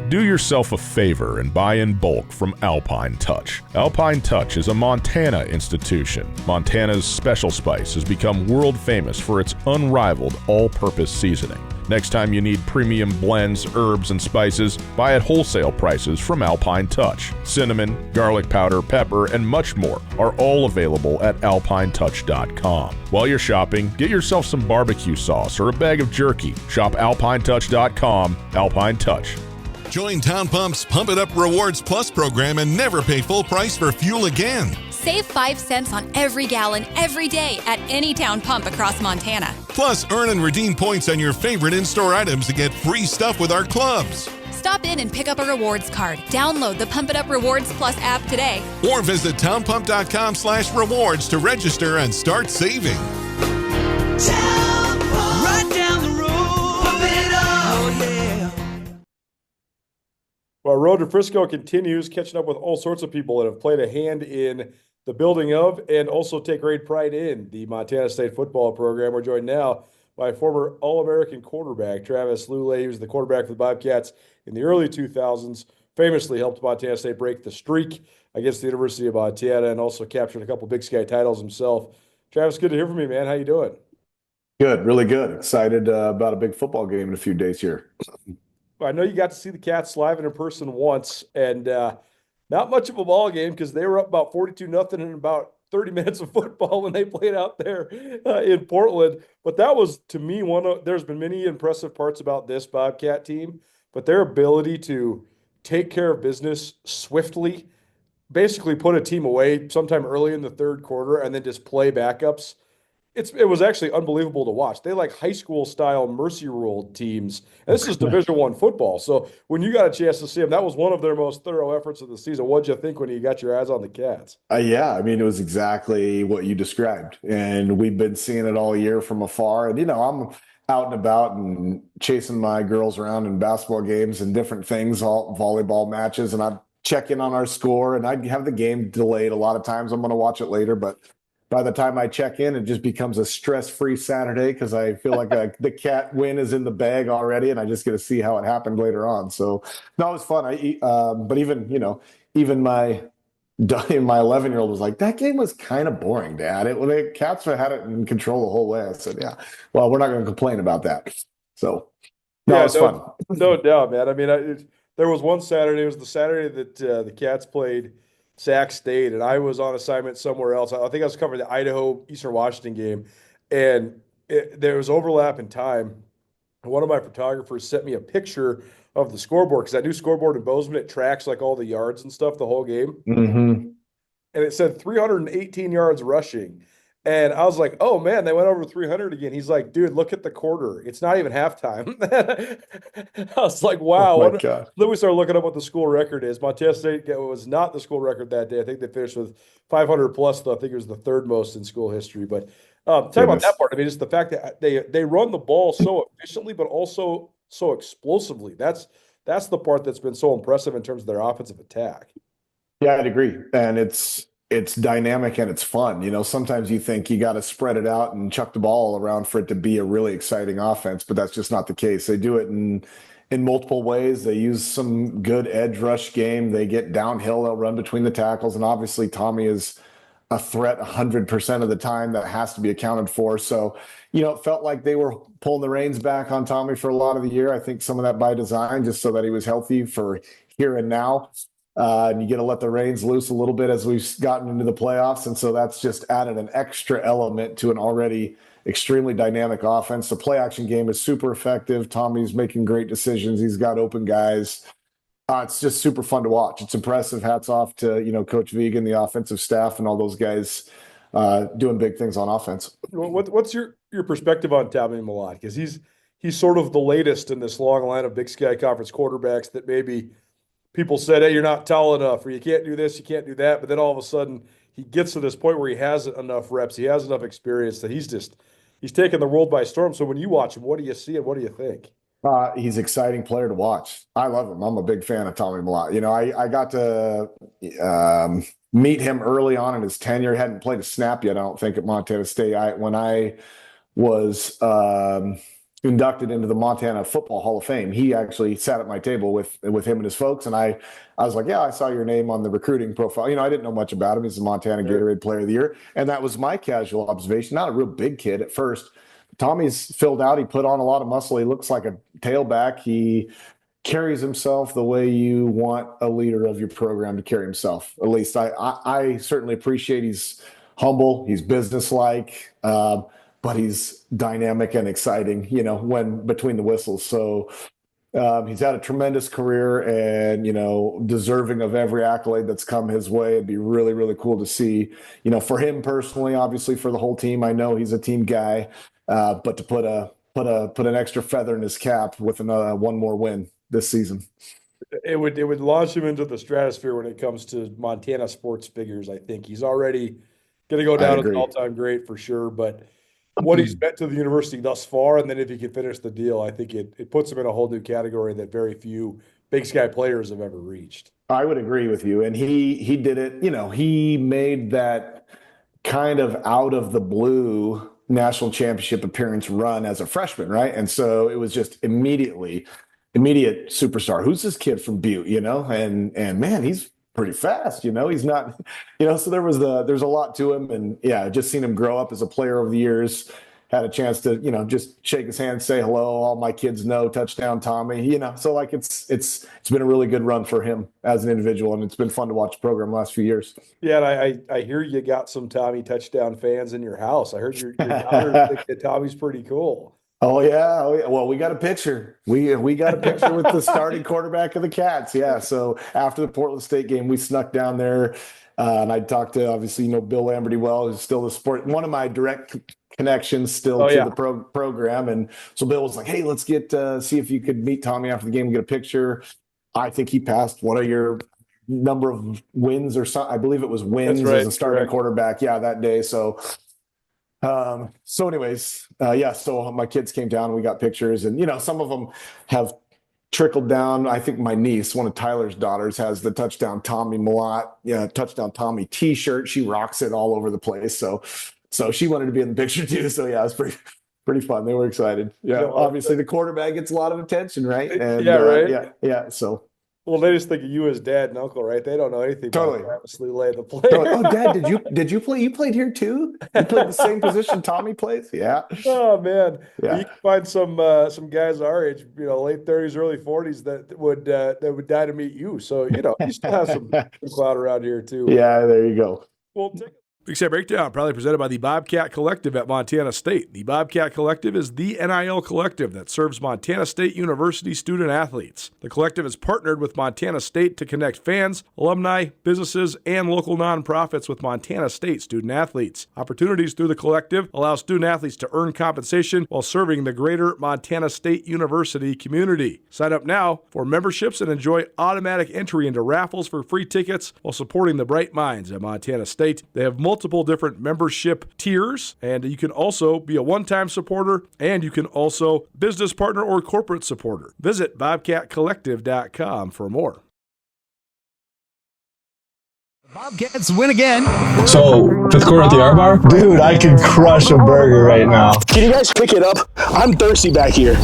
Do yourself a favor and buy in bulk from Alpine Touch. Alpine Touch is a Montana institution. Montana's special spice has become world famous for its unrivaled all-purpose seasoning. Next time you need premium blends, herbs, and spices, buy at wholesale prices from Alpine Touch. Cinnamon, garlic powder, pepper, and much more are all available at alpinetouch.com. While you're shopping, get yourself some barbecue sauce or a bag of jerky. Shop alpinetouch.com. Alpine Touch. Join Town Pump's Pump It Up Rewards Plus program and never pay full price for fuel again. Save 5 cents on every gallon every day at any Town Pump across Montana. Plus, earn and redeem points on your favorite in-store items to get free stuff with our clubs. Stop in and pick up a rewards card. Download the Pump It Up Rewards Plus app today. Or visit townpump.com/rewards to register and start saving. Town Pump. Right down the road. Pump it up. Oh, yeah. Well, Road to Frisco continues, catching up with all sorts of people that have played a hand in the building of and also take great pride in the Montana State football program. We're joined now by former All-American quarterback Travis Lulay. He was the quarterback for the Bobcats in the early 2000s, famously helped Montana State break the streak against the University of Montana and also captured a couple Big Sky titles himself. Travis, good to hear from you, man. How you doing? Good, really good. Excited about a big football game in a few days here. I know you got to see the Cats live and in person once, and not much of a ball game because they were up about 42-0 in about 30 minutes of football when they played out there in Portland. But that was, to me, there's been many impressive parts about this Bobcat team, but their ability to take care of business swiftly, basically put a team away sometime early in the third quarter and then just play backups. It was actually unbelievable to watch. They like high school style mercy rule teams. And this is Division I football. So when you got a chance to see them, that was one of their most thorough efforts of the season. What'd you think when you got your eyes on the Cats? Yeah, I mean, it was exactly what you described. And we've been seeing it all year from afar. And, I'm out and about and chasing my girls around in basketball games and different things, all volleyball matches. And I check in on our score and I have the game delayed a lot of times. I'm going to watch it later, but by the time I check in, it just becomes a stress-free Saturday because I feel like the Cat win is in the bag already, and I just get to see how it happened later on. So that was fun. But even my 11-year-old was like, "That game was kind of boring, Dad. The Cats had it in control the whole way." I said, "Yeah, well, we're not going to complain about that." So it was fun. No doubt, man. I mean, there was one Saturday. It was the Saturday that the Cats played Sac State, and I was on assignment somewhere else. I think I was covering the Idaho Eastern Washington game, and there was overlap in time. One of my photographers sent me a picture of the scoreboard because that new scoreboard in Bozeman, it tracks like all the yards and stuff the whole game. Mm-hmm. And it said 318 yards rushing. And I was like, oh, man, they went over 300 again. He's like, dude, look at the quarter. It's not even halftime. I was like, wow. Oh my God. Then we started looking up what the school record is. Montana State was not the school record that day. I think they finished with 500 plus, though. I think it was the third most in school history. But talk about that part. I mean, just the fact that they run the ball so efficiently, but also so explosively. That's the part that's been so impressive in terms of their offensive attack. Yeah, I'd agree. And it's dynamic and it's fun. Sometimes you think you got to spread it out and chuck the ball around for it to be a really exciting offense, but that's just not the case. They do it in multiple ways. They use some good edge rush game. They get downhill. They'll run between the tackles. And obviously Tommy is a threat 100% of the time that has to be accounted for. So, it felt like they were pulling the reins back on Tommy for a lot of the year. I think some of that by design, just so that he was healthy for here and now. And you get to let the reins loose a little bit as we've gotten into the playoffs. And so that's just added an extra element to an already extremely dynamic offense. The play action game is super effective. Tommy's making great decisions. He's got open guys. It's just super fun to watch. It's impressive. Hats off to, Coach Vegan, the offensive staff, and all those guys doing big things on offense. What's your perspective on Tommy Mellott? Because he's sort of the latest in this long line of Big Sky Conference quarterbacks that maybe – people said, hey, you're not tall enough, or you can't do this, you can't do that. But then all of a sudden he gets to this point where he has enough reps, he has enough experience that he's taking the world by storm. So when you watch him, what do you see and what do you think? He's an exciting player to watch. I love him. I'm a big fan of Tommy Mellott. I got to meet him early on in his tenure. He hadn't played a snap yet, I don't think, at Montana State. When I was inducted into the Montana Football Hall of Fame. He actually sat at my table with him and his folks, and I was like, yeah, I saw your name on the recruiting profile. You know, I didn't know much about him. He's the Montana Gatorade Player of the Year, and that was my casual observation. Not a real big kid at first. Tommy's filled out. He put on a lot of muscle. He looks like a tailback. He carries himself the way you want a leader of your program to carry himself. At least I certainly appreciate he's humble, he's businesslike, but he's dynamic and exciting, you know, when between the whistles. So he's had a tremendous career and, you know, deserving of every accolade that's come his way. It'd be really, really cool to see, you know, for him personally, obviously for the whole team. I know he's a team guy, but to put an extra feather in his cap with one more win this season. It would launch him into the stratosphere when it comes to Montana sports figures. I think he's already going to go down as an all-time great for sure, but what he's meant to the university thus far, and then if he can finish the deal, I think it puts him in a whole new category that very few Big Sky players have ever reached. I would agree with you. And he did it, you know, he made that kind of out of the blue national championship appearance run as a freshman, right? And so it was just immediate superstar. Who's this kid from Butte, you know? And man, he's pretty fast, you know. He's not, you know, so there's a lot to him. And yeah, just seen him grow up as a player over the years. Had a chance to, you know, just shake his hand, say hello. All my kids know touchdown Tommy, you know. So like it's been a really good run for him as an individual, and it's been fun to watch the program the last few years. Yeah, and I hear you got some Tommy touchdown fans in your house. I heard your daughter think that Tommy's pretty cool. Oh yeah. Well, we got a picture. We got a picture with the starting quarterback of the Cats. Yeah. So after the Portland State game, we snuck down there, and I talked to, obviously, you know, Bill Lamberty well, who's still one of my direct connections still to the program. And so Bill was like, "Hey, let's get see if you could meet Tommy after the game and get a picture." I think he passed one of your number of wins or something. I believe it was wins as a starting quarterback. Yeah, that day. So. Anyways, so my kids came down and we got pictures, and, you know, some of them have trickled down. I think my niece, one of Tyler's daughters, has the Touchdown Tommy Touchdown Tommy t-shirt. She rocks it all over the place. So she wanted to be in the picture too. So yeah, it was pretty fun. They were excited. Yeah. Obviously the quarterback gets a lot of attention, right? And, yeah. So. Well, they just think of you as dad and uncle, right? They don't know anything about Travis Lulay, the player. Oh, Dad, did you play? You played here too? You played the same position Tommy plays? Yeah. Oh man, yeah. You can find some guys our age, you know, late 30s, early 40s that would die to meet you. So, you know, you still have some clout around here too. Yeah, there you go. Well, Big Sky Breakdown, proudly presented by the Bobcat Collective at Montana State. The Bobcat Collective is the NIL collective that serves Montana State University student athletes. The collective has partnered with Montana State to connect fans, alumni, businesses, and local nonprofits with Montana State student athletes. Opportunities through the collective allow student athletes to earn compensation while serving the greater Montana State University community. Sign up now for memberships and enjoy automatic entry into raffles for free tickets while supporting the bright minds at Montana State. They have multiple different membership tiers, and you can also be a one-time supporter, and you can also business partner or corporate supporter. Visit bobcatcollective.com for more. Bobcats win again. So, fifth quarter at the R-Bar? Dude, I could crush a burger right now. Can you guys pick it up? I'm thirsty back here.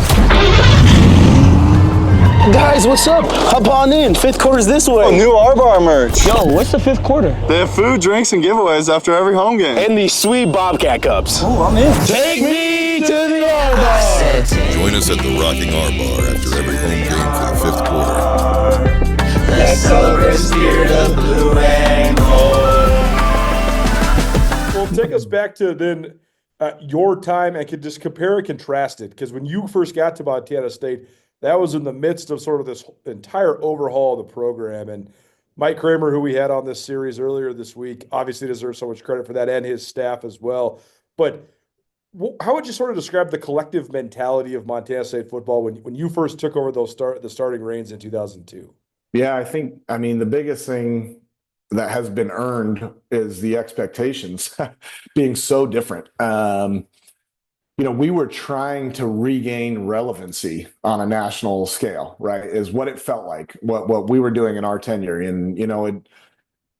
Guys, what's up? Hop on in. Fifth quarter's this way. Oh, new R-Bar merch. Yo, what's the fifth quarter? They have food, drinks, and giveaways after every home game. And these sweet Bobcat cups. Oh, I'm in. Take me to the R-Bar. Join us at the Rocking R-Bar after every home game for the fifth quarter. Let's celebrate the spirit of blue and gold. Well, take us back to then your time and could just compare and contrast it, because when you first got to Montana State, that was in the midst of sort of this entire overhaul of the program. And Mike Kramer, who we had on this series earlier this week, obviously deserves so much credit for that, and his staff as well. But how would you sort of describe the collective mentality of Montana State football when you first took over the starting reins in 2002? Yeah, I mean, the biggest thing that has been earned is the expectations being so different. You know, we were trying to regain relevancy on a national scale, right? Is what it felt like, what we were doing in our tenure. And, you know,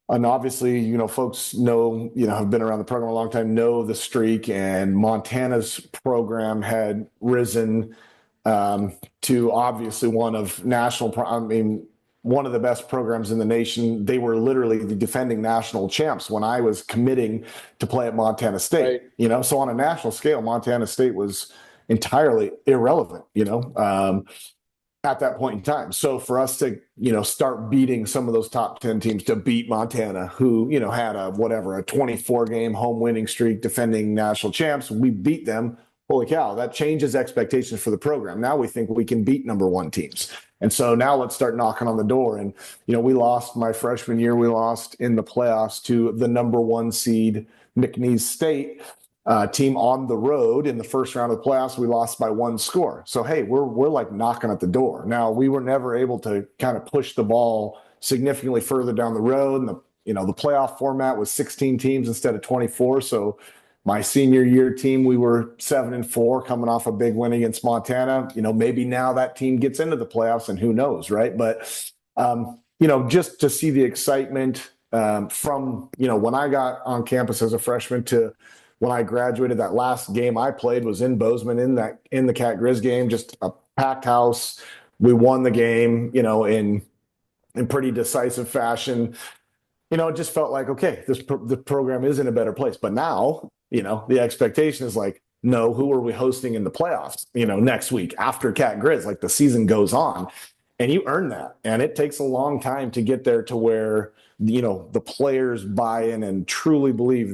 And obviously, folks know, have been around the program a long time, know the streak, and Montana's program had risen to obviously one of one of the best programs in the nation. They were literally the defending national champs when I was committing to play at Montana State. Right. So on a national scale, Montana State was entirely irrelevant, at that point in time. So for us to, start beating some of those top 10 teams, to beat Montana, who, had a 24 game home winning streak, defending national champs, we beat them. Holy cow, that changes expectations for the program. Now we think we can beat number one teams. And so now let's start knocking on the door. And, we lost my freshman year, we lost in the playoffs to the number one seed McNeese State. Team on the road in the first round of the playoffs. We lost by one score. So, hey, we're like knocking at the door. Now, we were never able to kind of push the ball significantly further down the road. And the playoff format was 16 teams instead of 24. So my senior year team, we were 7-4 coming off a big win against Montana. Maybe now that team gets into the playoffs, and who knows, right? But, just to see the excitement from, when I got on campus as a freshman to when I graduated, that last game I played was in Bozeman in the Cat Grizz game, just a packed house. We won the game, in pretty decisive fashion. It just felt like, okay, the program is in a better place. But now, the expectation is like, no, who are we hosting in the playoffs, next week after Cat Grizz? Like, the season goes on, and you earn that. And it takes a long time to get there to where, the players buy in and truly believe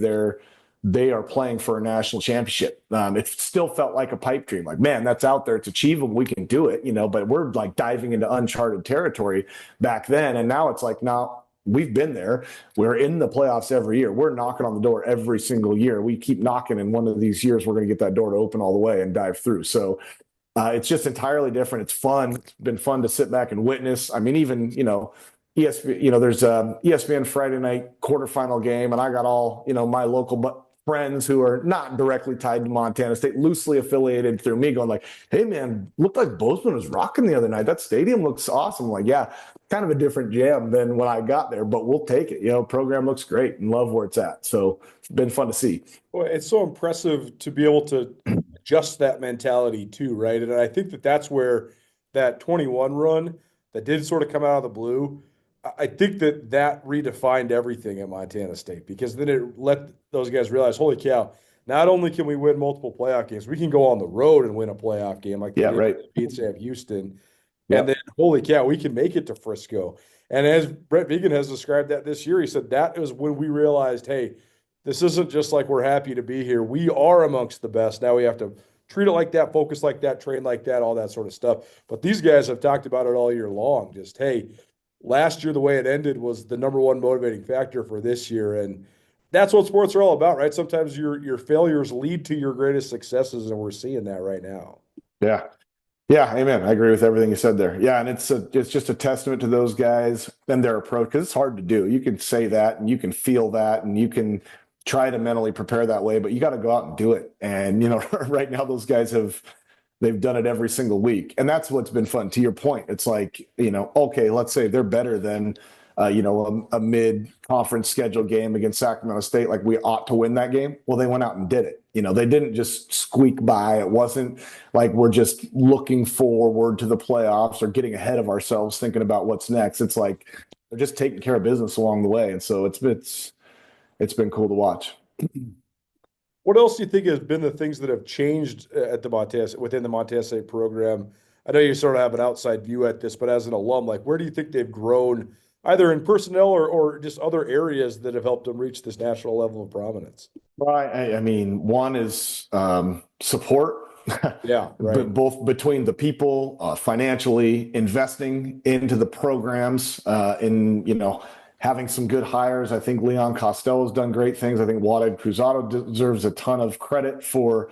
they are playing for a national championship. It still felt like a pipe dream. Like, man, that's out there. It's achievable. We can do it, but we're like diving into uncharted territory back then. And now it's like, now we've been there. We're in the playoffs every year. We're knocking on the door every single year. We keep knocking, and one of these years we're going to get that door to open all the way and dive through. So it's just entirely different. It's fun. It's been fun to sit back and witness. I mean, even, ESPN, there's a ESPN Friday night quarterfinal game, and I got all, my local friends who are not directly tied to Montana State, loosely affiliated through me, going like, hey man, looked like Bozeman was rocking the other night. That stadium looks awesome. I'm like, yeah, kind of a different jam than when I got there, but we'll take it. Program looks great and love where it's at. So it's been fun to see. Well, it's so impressive to be able to adjust that mentality too, right? And I think that's where that 21 run that did sort of come out of the blue, I think that redefined everything at Montana State, because then it let those guys realize, holy cow, not only can we win multiple playoff games, we can go on the road and win a playoff game like beat Sam Houston. Yep. And then, holy cow, we can make it to Frisco. And as Brett Vigen has described that this year, he said that is when we realized, hey, this isn't just like we're happy to be here. We are amongst the best. Now we have to treat it like that, focus like that, train like that, all that sort of stuff. But these guys have talked about it all year long. Just, hey, last year, the way it ended was the number one motivating factor for this year. And that's what sports are all about, right? Sometimes your failures lead to your greatest successes, and we're seeing that right now. Yeah. Yeah, amen. I agree with everything you said there. Yeah, and it's just a testament to those guys and their approach, because it's hard to do. You can say that, and you can feel that, and you can try to mentally prepare that way, but you got to go out and do it. And, right now those guys they've done it every single week. And that's what's been fun. To your point, it's like, okay, let's say they're better than, a mid-conference schedule game against Sacramento State. Like, we ought to win that game. Well, they went out and did it. They didn't just squeak by. It wasn't like we're just looking forward to the playoffs or getting ahead of ourselves thinking about what's next. It's like they're just taking care of business along the way. And so it's been cool to watch. What else do you think has been the things that have changed at within the Montana State program? I know you sort of have an outside view at this, but as an alum, like, where do you think they've grown, either in personnel or just other areas that have helped them reach this national level of prominence? Well, I mean, one is support. Yeah, right. Both between the people, financially investing into the programs, having some good hires. I think Leon Costello's done great things. I think Wada Cruzado deserves a ton of credit for,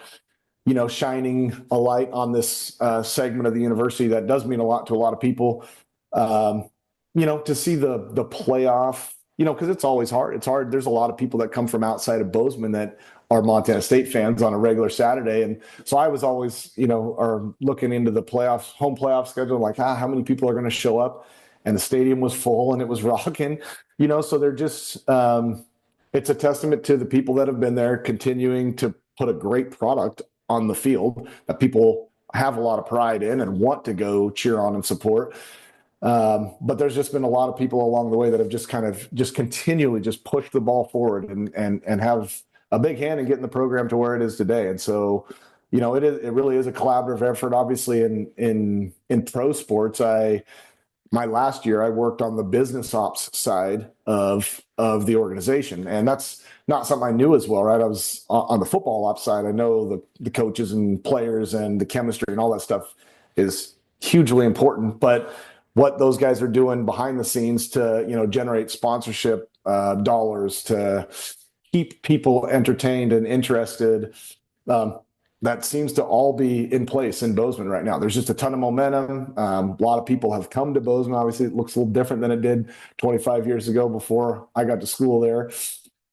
shining a light on this segment of the university that does mean a lot to a lot of people. To see the playoff, because it's always hard. It's hard. There's a lot of people that come from outside of Bozeman that are Montana State fans on a regular Saturday. And so I was always, are looking into the home playoff schedule, like, how many people are going to show up? And the stadium was full and it was rocking. So they're just, it's a testament to the people that have been there, continuing to put a great product on the field that people have a lot of pride in and want to go cheer on and support. But there's just been a lot of people along the way that have just kind of just continually just pushed the ball forward and have a big hand in getting the program to where it is today. And so, it really is a collaborative effort. Obviously, in pro sports, my last year I worked on the business ops side of the organization, and that's not something I knew as well, right? I was on the football ops side. I know the coaches and players and the chemistry and all that stuff is hugely important, but what those guys are doing behind the scenes to generate sponsorship dollars, to keep people entertained and interested, that seems to all be in place in Bozeman right now. There's just a ton of momentum. A lot of people have come to Bozeman. Obviously, it looks a little different than it did 25 years ago before I got to school there.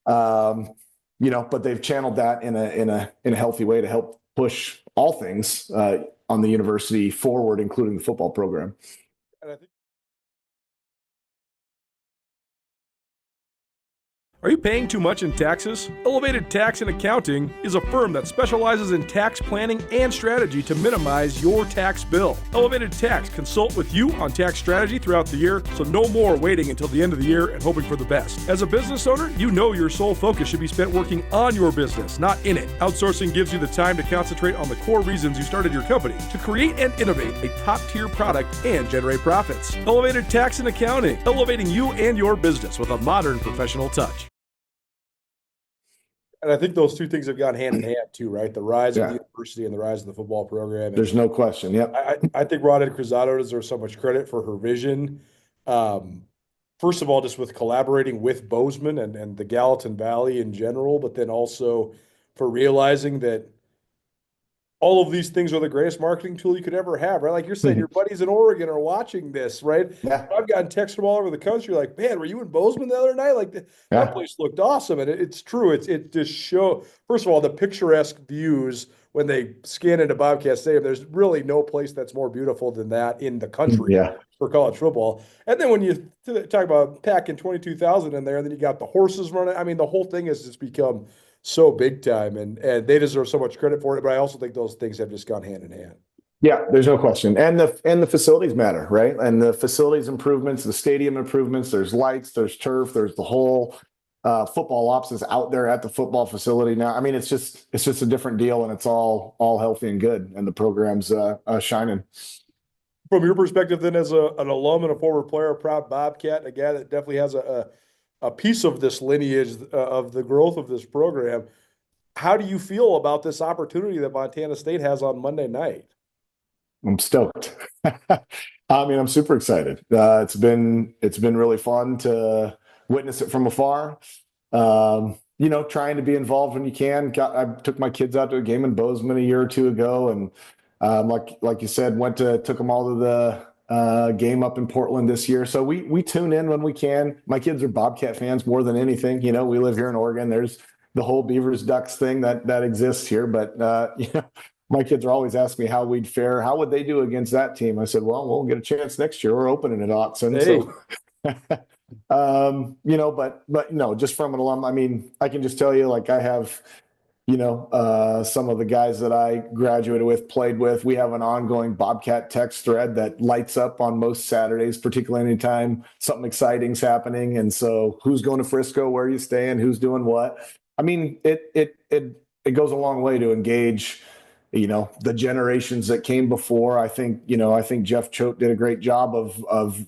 But they've channeled that in a healthy way to help push all things on the university forward, including the football program. And I think Are you paying too much in taxes? Elevated Tax and Accounting is a firm that specializes in tax planning and strategy to minimize your tax bill. Elevated Tax consult with you on tax strategy throughout the year, so no more waiting until the end of the year and hoping for the best. As a business owner, you know your sole focus should be spent working on your business, not in it. Outsourcing gives you the time to concentrate on the core reasons you started your company, to create and innovate a top-tier product and generate profits. Elevated Tax and Accounting, elevating you and your business with a modern professional touch. And I think those two things have gone hand in hand too, right? The rise of the university and the rise of the football program. And there's no question. Yep. I think Rhonda Cruzado deserves so much credit for her vision. First of all, just with collaborating with Bozeman and the Gallatin Valley in general, but then also for realizing that all of these things are the greatest marketing tool you could ever have, right? Like you're saying, your buddies in Oregon are watching this, right? Yeah. I've gotten texts from all over the country like, man, were you in Bozeman the other night? Like that place looked awesome. And it's true. It just first of all, the picturesque views when they scan into Bobcat Stadium, there's really no place that's more beautiful than that in the country for college football. And then when you talk about packing 22,000 in there, and then you got the horses running, I mean, the whole thing has just become so big time, and they deserve so much credit for it. But I also think those things have just gone hand in hand. Yeah, there's no question. And the facilities matter, right? And the facilities improvements, the stadium improvements, there's lights, there's turf, there's the whole football ops is out there at the football facility now. I mean, it's just a different deal, and it's all healthy and good, and the program's shining. From your perspective then, as an alum and a former player, a proud Bobcat, a guy that definitely has a piece of this lineage of the growth of this program, how do you feel about this opportunity that Montana State has on Monday night? I'm stoked. I mean, I'm super excited. It's been really fun to witness it from afar. Trying to be involved when you can. I took my kids out to a game in Bozeman a year or two ago, and like you said, took them all to the game up in Portland this year. So we tune in when we can. My kids are Bobcat fans more than anything. We live here in Oregon. There's the whole Beavers Ducks thing that exists here. But my kids are always asking me how we'd fare. How would they do against that team? I said, well, we'll get a chance next year. We're opening at Autzen. Hey. But just from an alum, I mean, I can just tell you, like I have, some of the guys that I graduated with, played with, we have an ongoing Bobcat text thread that lights up on most Saturdays, particularly anytime something exciting's happening. And so who's going to Frisco, where are you staying, who's doing what? I mean, it goes a long way to engage, the generations that came before. I think Jeff Choate did a great job of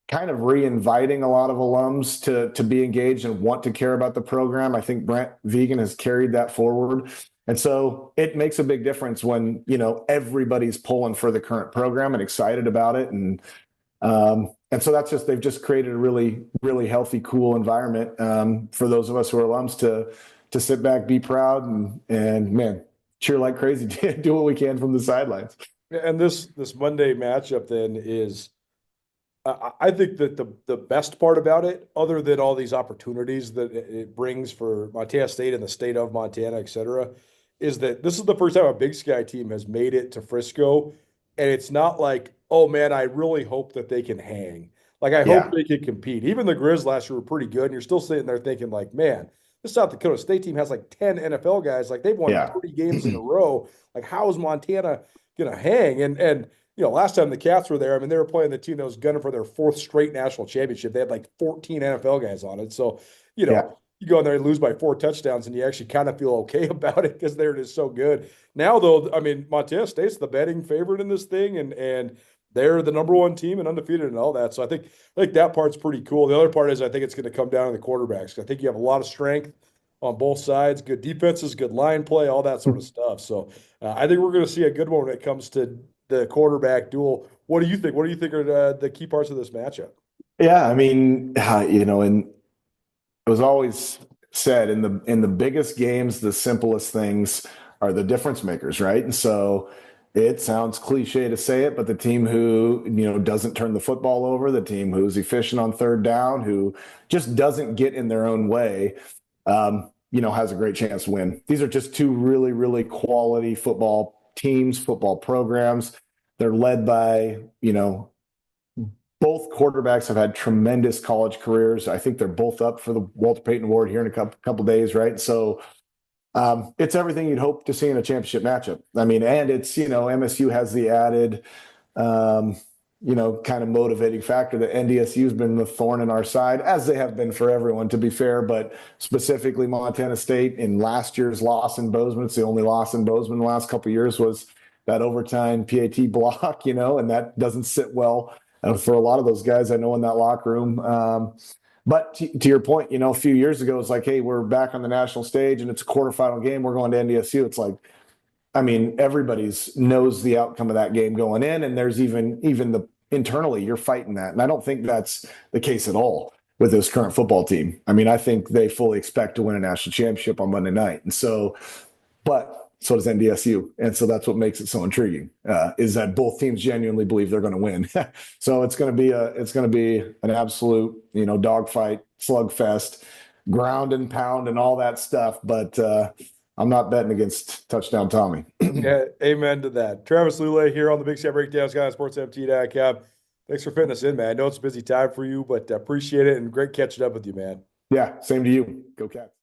kind of re-inviting a lot of alums to be engaged and want to care about the program. I think Brent Vegan has carried that forward. And so it makes a big difference when, everybody's pulling for the current program and excited about it. And so they've just created a really, really healthy, cool environment for those of us who are alums to sit back, be proud, and man, cheer like crazy, do what we can from the sidelines. And this Monday matchup then is, I think that the best part about it, other than all these opportunities that it brings for Montana State and the state of Montana, et cetera, is that this is the first time a Big Sky team has made it to Frisco. And it's not like, oh man, I really hope that they can hang. Like, I Yeah. hope they can compete. Even the Grizz last year were pretty good, and you're still sitting there thinking, like, man, this South Dakota State team has like 10 NFL guys. Like, they've won Yeah. 30 games in a row. Like, how is Montana gonna hang? And last time the Cats were there, I mean, they were playing the team that was gunning for their 4th straight national championship. They had like 14 NFL guys on it. So, Yeah. you go in there and lose by 4 touchdowns, and you actually kind of feel okay about it because they're just so good. Now, though, I mean, Montana State's the betting favorite in this thing, and they're the number 1 team and undefeated and all that. So I think that part's pretty cool. The other part is I think it's going to come down to the quarterbacks. I think you have a lot of strength on both sides, good defenses, good line play, all that sort of stuff. So I think we're going to see a good one when it comes to the quarterback duel. What do you think? What do you think are the key parts of this matchup? Yeah, I mean, and it was always said in the biggest games, the simplest things are the difference makers, right? And so it sounds cliche to say it, but the team who, doesn't turn the football over, the team who's efficient on third down, who just doesn't get in their own way, has a great chance to win. These are just 2 really, really quality football teams, football programs. They're led by, both quarterbacks have had tremendous college careers. I think they're both up for the Walter Payton Award here in a couple days, right? So it's everything you'd hope to see in a championship matchup. I mean, and it's, MSU has the added, kind of motivating factor that NDSU's been the thorn in our side, as they have been for everyone, to be fair, but specifically Montana State in last year's loss in Bozeman. It's the only loss in Bozeman the last couple of years was that overtime PAT block, and that doesn't sit well for a lot of those guys I know in that locker room. But to your point, a few years ago, it's like, hey, we're back on the national stage and it's a quarterfinal game. We're going to NDSU. It's like, I mean, everybody's knows the outcome of that game going in, and there's even the internally you're fighting that. And I don't think that's the case at all with this current football team. I mean, I think they fully expect to win a national championship on Monday night. And so, but so does NDSU. And so that's what makes it so intriguing, is that both teams genuinely believe they're going to win. So it's going to be an absolute, dogfight, slugfest, ground and pound and all that stuff. But I'm not betting against Touchdown Tommy. Yeah, amen to that. Travis Lulay here on the Big Sky Breakdown, SkySportsMT.com. Thanks for fitting us in, man. I know it's a busy time for you, but appreciate it and great catching up with you, man. Yeah, same to you. Go Cats.